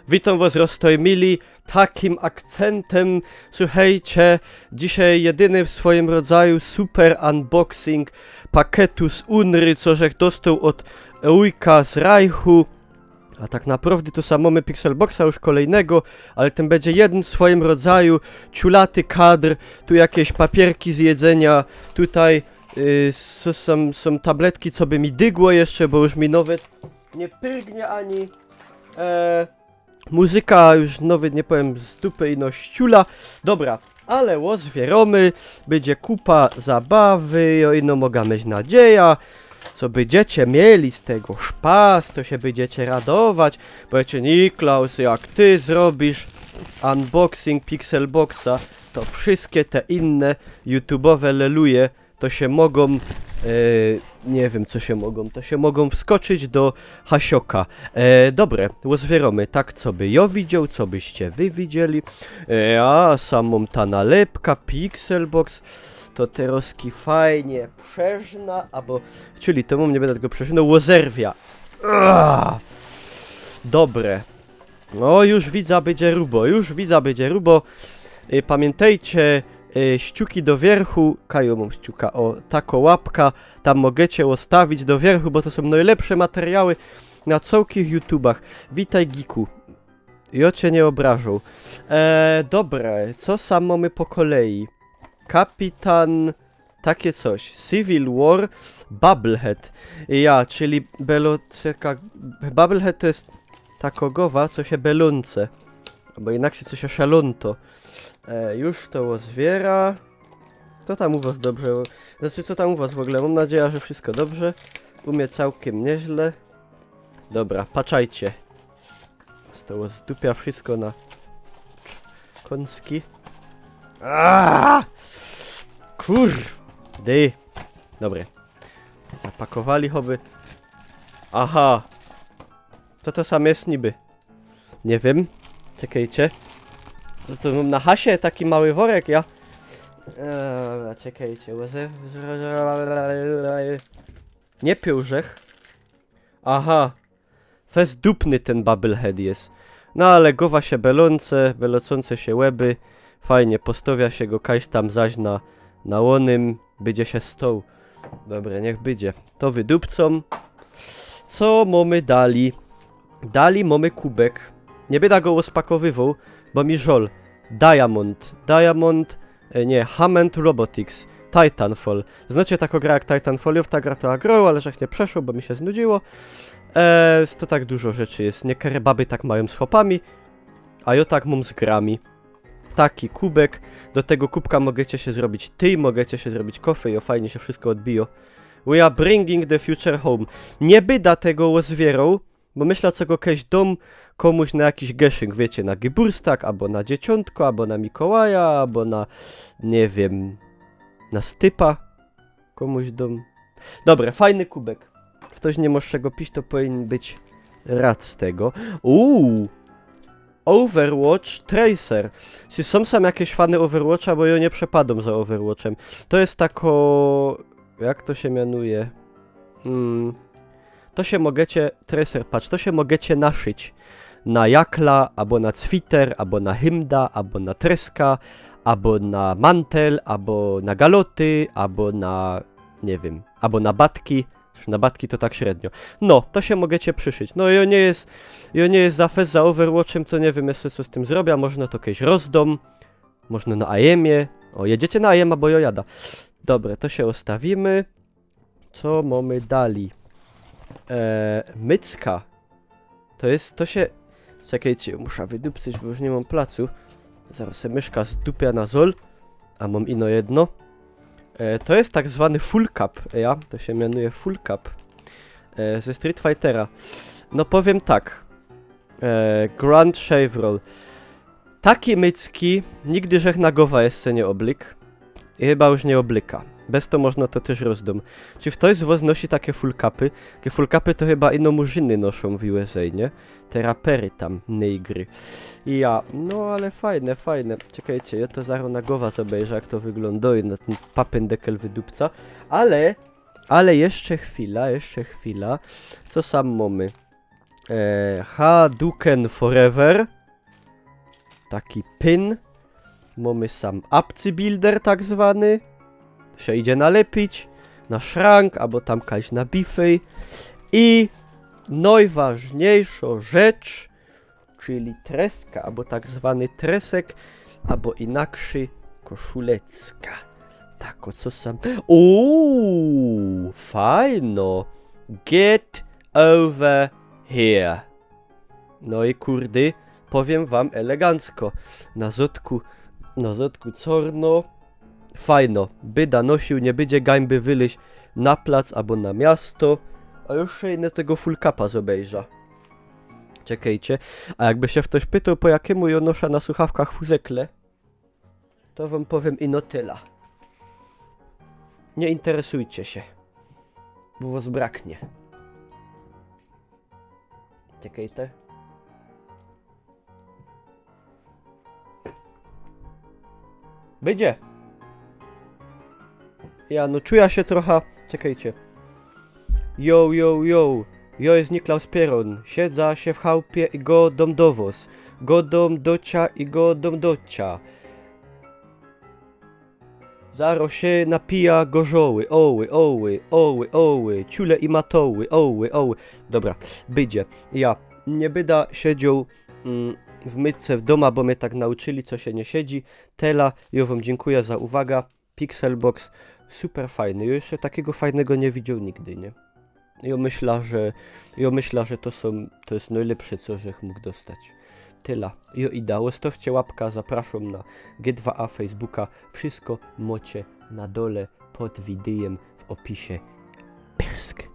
Witam was rozstojmili takim akcentem. Słuchajcie, dzisiaj jedyny w swoim rodzaju super unboxing paketu z Unry, co żech dostał od Eujka z Reichu. A tak naprawdę to sam mamy Pixelboxa już kolejnego, ale ten będzie jeden w swoim rodzaju, ciulaty kadr, tu jakieś papierki z jedzenia, tutaj są tabletki, co by mi dygło jeszcze, bo już mi nawet nie pyrgnie ani muzyka już nawet nie powiem z dupy ino ściula. Dobra, ale łozwieromy, będzie kupa zabawy, o ino mogę mieć nadzieja. Co będziecie mieli z tego szpas, to się będziecie radować. Powiecie, Niklaus, jak ty zrobisz unboxing Pixelboxa, to wszystkie te inne YouTube'owe leluje to się mogą, nie wiem co się mogą, to się mogą wskoczyć do Hasioka. Dobre, łozwieromy, tak co by ja widział, co byście wy widzieli. A samą ta nalepka Pixelbox. To teroski fajnie przeżna, albo... Czyli to nie będę tego przeżynął, łozerwia. Dobre. No już widza będzie rubo, pamiętajcie, ściuki do wierchu, Kaju mam ściuka, o, tako łapka, tam możecie ostawić do wierchu, bo to są najlepsze materiały na całkich YouTubach. Witaj Giku. Ja cię nie obrażą. Dobre, co sam mamy po kolei? Kapitan... Takie coś. Civil War Bubblehead. Czyli beloceka... Bubblehead to jest takogowa, co się belunce. Albo inaczej co się szalunto. Już to zwiera. Co tam u was dobrze? Znaczy co tam u was w ogóle? Mam nadzieję, że wszystko dobrze. Umie całkiem nieźle. Dobra, patrzajcie. Z to zdupia wszystko na... Kąski. Kurde. Dobre. Zapakowali choby. Aha. Co to sam jest niby? Nie wiem. Czekajcie. To mam na hasie taki mały worek, ja. Czekajcie. Nie piłżech. Aha. Fest dupny ten bubblehead jest. No ale gowa się belocące się łeby. Fajnie, postawia się go kajś tam zaś na łonym, będzie się stoł. Dobra, niech będzie. To wydupcą. Co mamy dali? Dali mamy kubek. Nie będę go ospakowywał, bo mi żol. Diamond, nie, Hammond Robotics. Titanfall. Znacie taką grę jak Titanfall, ta gra to agro, ale żech nie przeszło, bo mi się znudziło. To tak dużo rzeczy jest. Niektóre baby tak mają z hopami, a ja tak mam z grami. Taki kubek, do tego kubka możecie się zrobić możecie się zrobić kofę i fajnie się wszystko odbiło. We are bringing the future home. Nie byda tego łozwierą, bo myślę co go kiedyś dom komuś na jakiś geszyk, wiecie, na Geburstak, albo na dzieciątko, albo na Mikołaja, albo na, nie wiem, na stypa komuś dom. Dobra, fajny kubek. Ktoś nie może czego pić, to powinien być rad z tego. Overwatch Tracer. Czy są sam jakieś fany Overwatcha, bo ja nie przepadam za Overwatchem. To jest tako... Jak to się mianuje? To się możecie... Tracer, patrz, to się możecie naszyć na Jakla, albo na Cwiter, albo na Hymda, albo na Treska, albo na Mantel, albo na Galoty, albo na... nie wiem, albo na Batki. Na batki to tak średnio. No, to się możecie przyszyć. No, ja nie jest za fest za Overwatchem, to nie wiem jeszcze co z tym zrobię. Można to kiedyś rozdom. Można na AM-ie. O, jedziecie na AM, bo ja jada. Dobre, to się ostawimy. Co mamy dali? Mycka. To się... Czekajcie, muszę wydupcyć, bo już nie mam placu. Zaraz se myszka zdupia na zol. A mam ino jedno. To jest tak zwany full cap, to się mianuje full cap ze Street Fightera. No powiem tak, Grand Shave Roll. Taki mycki nigdy żech na gowa jeszcze nie oblik i chyba już nie oblika. Bez to można to też rozdom. Czy ktoś z was nosi takie full capy? Takie full capy to chyba ino murzyny noszą w USA, nie? Te rapery tam, negry. I no ale fajne. Czekajcie, ja to zaraz na głowa obejrzę, jak to wygląda i na ten papędekel wydupca. Ale jeszcze chwila. Co sam mamy? Hadouken Forever. Taki pin. Mamy sam apcy builder tak zwany. Się idzie nalepić na szrank, albo tam kaś na bify. I najważniejsza rzecz, czyli treska, albo tak zwany tresek, albo inaczej koszulecka. Tak, o co sam... Uuu, fajno. Get over here. No i kurdy, powiem wam elegancko. Na zotku corno. Fajno. Byda nosił, nie będzie gańby wyleźć na plac albo na miasto. A już inne tego full capa zobejrza. Czekajcie. A jakby się ktoś pytał, po jakiemu ja noszę na słuchawkach fuzekle, to wam powiem ino tyle. Nie interesujcie się, bo was braknie. Czekajcie. Będzie. Ja no czuję się trochę... Czekajcie. Yo. Jo jest Niklaus Pieron. Siedza się w chałupie i go dom dowoz. Go dom docia i go dom docia. Zaro się napija gorzoły. Oły. Ciule i matoły. Oły. Dobra, będzie. Ja nie byda siedział w mytce w doma, bo mnie tak nauczyli, co się nie siedzi. Tela, ja wam dziękuję za uwagę. Pixelbox, super fajny. Ja jeszcze takiego fajnego nie widział nigdy, nie? Ja myślę, że to jest najlepsze, co żech mógł dostać. Tyle. Jo i dało. Stawcie łapka, zapraszam na G2A Facebooka. Wszystko macie na dole pod widejem w opisie. Pysk.